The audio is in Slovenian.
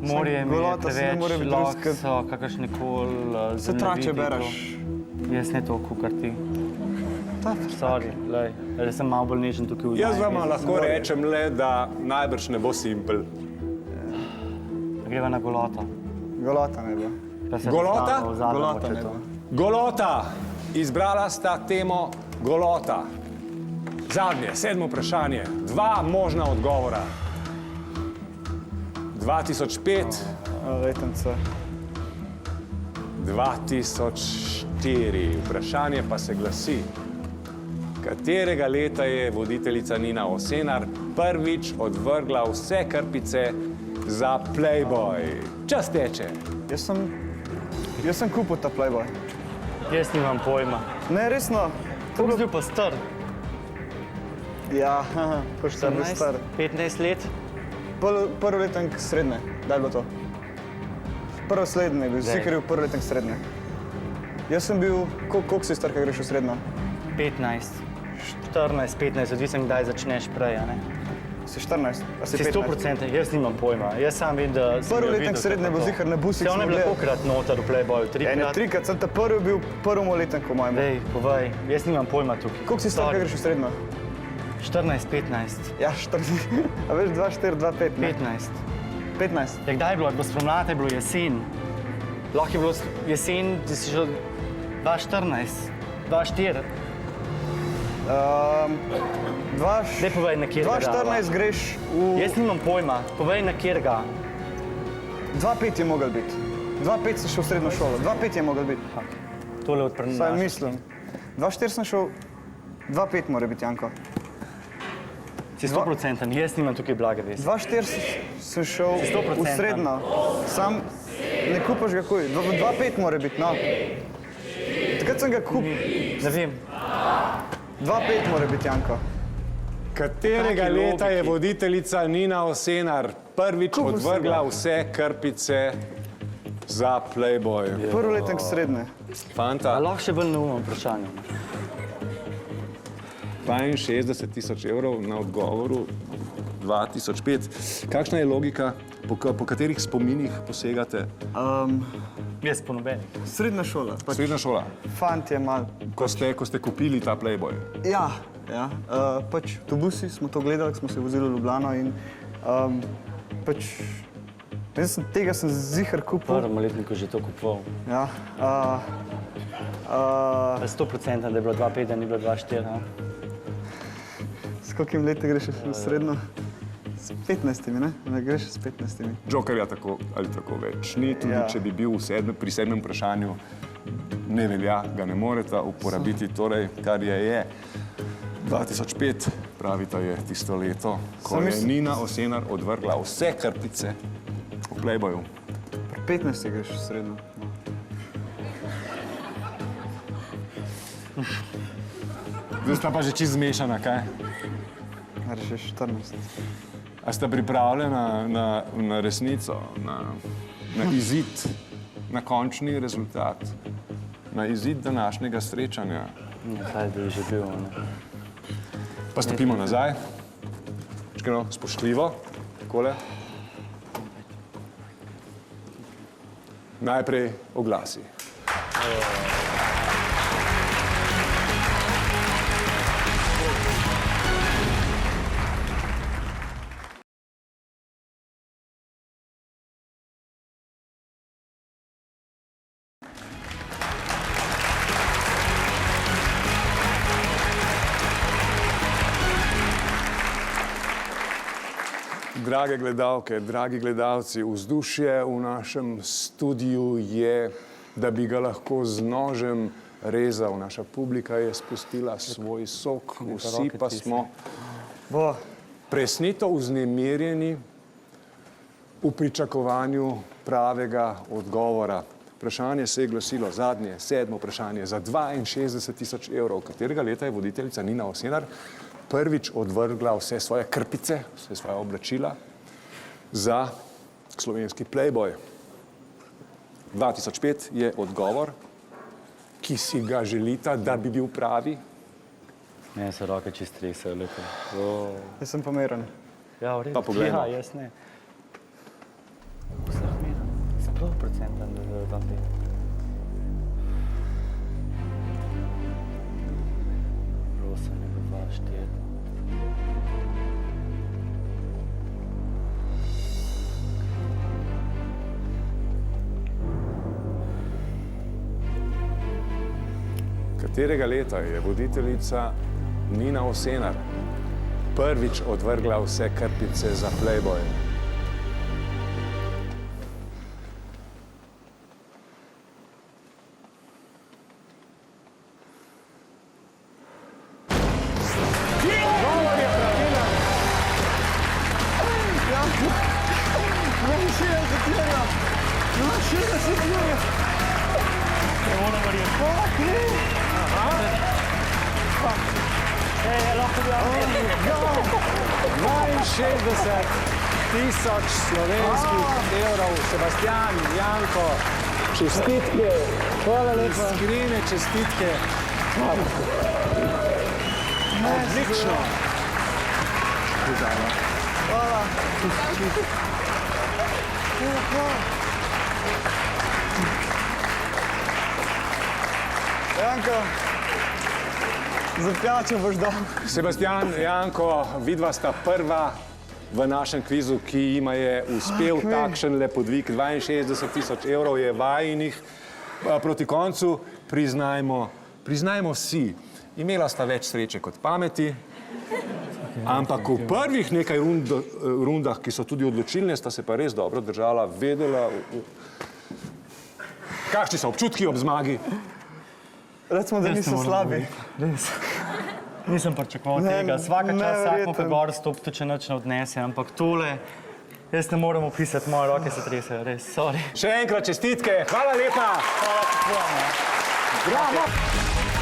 Morje mi je golota se ne more preveč, biti lahko drugega. so kakršnikoli Se trače bereš. Jaz ne toliko, kar ti. Sorry, lej, res sem malo bolj nežen tukaj v Jaz vam najdi. lahko rečem le, da najbrž ne bo simpel. Greva na goloto. Golota ne bo. Pa se Golota? postavimo v zadnjo Golota ne močeto. bo. Golota. Izbrala sta temo golota. Zadnje, 7. vprašanje. 2 možna odgovora. 2005, Letence. 2004. Vprašanje pa se glasi, katerega leta je voditeljica Nina Osenar prvič odvrgla vse krpice za Playboy? Čas teče. Jaz sem kupil ta Playboy. Jaz nimam pojma. Ne, resno. Kako si bil pa star? Ja, ko sem bil 14, star. 15 let? Prvi letenk srednje, da je bilo to. Prvo slednje je bil, vsi, ker je bil prvi letenk srednje. Jaz sem bil, koliko si star, kaj greš v srednjo? 15, 14, 15, odvisen kdaj začneš prej, a ne? Si 14, a si Si 15? 100%, jaz nimam pojma. Jaz sam vem, da sem Prvi jo letenk videl, srednje kako bo to. zihar na busih. Se on je bila kolikrat noter v Playboyu? Trikrat? Trikrat, sem ta prvi bil prvemu letenku mojemu. Dej, povej, jaz nimam pojma tukaj. Koliko si star, kaj greš v srednjo? 14, 15, Ja, 14. A veš, 2, 4, 2, 5, ne? 15. 15. Ja, kdaj je bilo? Je bilo spomladi, je bilo jesen. Lahko je bilo jesen, ti si šel 2014, 2004. Daj povej, na kjer 2014 greš v... Jaz nimam pojma, povej, na kjer ga. 2,5 je mogel biti. 2,5 sem šel v srednjo šolo, 2,5 je mogel biti. Tole odprnaš. Saj mislim. 2,4 sem šel, 2,5 mora biti, Janko. Si 100%, jaz nimam tukaj blage vesti. 2,4 sem šel Si v 100%. srednjo. Sam ne kupaš ga kuj. 2,5 mora biti, no. Takrat sem ga kupil. Ne vem. 2,5 mora biti, Janko. Katerega Taki leta je logiki. voditeljica Nina Osenar prvič Kupil sem odvrgla ga. vse krpice za Playboy? Prvi letenk srednje. Fanta, A lahko še bolj neumno vprašanje? 62.000 evrov na odgovoru 2005. Kakšna je logika, po katerih spominih posegate? Jaz po nobenih. Srednja šola. Pač Srednja šola, fant je mal. ko ste kupili ta Playboy. Ja, ja. Pač avtobusi smo to gledali, smo se vozili v Ljubljano in pač tega sem zihar kupil. Prvem letniku že to kupoval. Ja. 100%, da je bilo 2,5, da ni bilo 2,4. S koliko leti greš v srednjo? S 15, ne? Ne greš s 15. Jokerja tako ali tako več ni, tudi Ja. če bi bil pri 7. vprašanju, ne velja, ga ne moreta uporabiti. Torej, kar je 2005, pravita, je tisto leto, ko Sam je mislim- Nina Osenar odvrgla vse krpice v Playboyu. Pri 15 greš v srednjo. Zdaj sta pa že čisto zmešana, kaj? Greš 14. A sta pripravljena na resnico, na izid, na končni rezultat, na izid današnjega srečanja? Kaj bi že bil, ne? Pa stopimo nazaj, čekaj, spoštljivo, takole. Najprej oglasi. Drage gledalke, dragi gledalci, vzdušje v našem studiu je, da bi ga lahko z nožem rezal. Naša publika je spustila svoj sok, vsi pa smo presneto vznemirjeni v pričakovanju pravega odgovora. Vprašanje se je glasilo, zadnje, 7. vprašanje, za 62.000 evrov. Katerega leta je voditeljica Nina Osenar prvič odvrgla vse svoje krpice, vse svoje oblačila za slovenski Playboy? 2005 je odgovor, ki si ga želita, da bi bil pravi. Meni se roke čist tresajo, lepo. Jaz sem pomeren. Ja, v redu. Pa poglejmo. Ja, jaz ne. 100% da je dosti. Prosim, ne bi vaš tjedno. Katerega leta je voditeljica Nina Osenar prvič odvrgla vse krpice za Playboy? Ne morem verjeti. Lahko bi vam 62 000 slovenskih evrov. Sebastian, Janko, čestitke. Hvala lepa. Iskrene čestitke. Odlično. Hvala. Janko, za pijačo boš dal. Sebastian, Janko, vidva sta prva v našem kvizu, ki jima je uspel takšen podvig. 62 000 evrov je vajinih. Proti koncu priznajmo vsi, imela sta več sreče kot pameti, ampak v prvih nekaj rundah, ki so tudi odločilne, sta se pa res dobro držala, vedela. Kakšni so občutki ob zmagi? Recimo, da niso slabi. Res. Nisem pričakoval tega. Svaka čas vsak pa gor stopiti, če nič ne odnese, ampak tole, jaz ne morem opisati, moje roke se tresejo, res, sorry. Še enkrat čestitke, hvala lepa. Hvala, Bravo.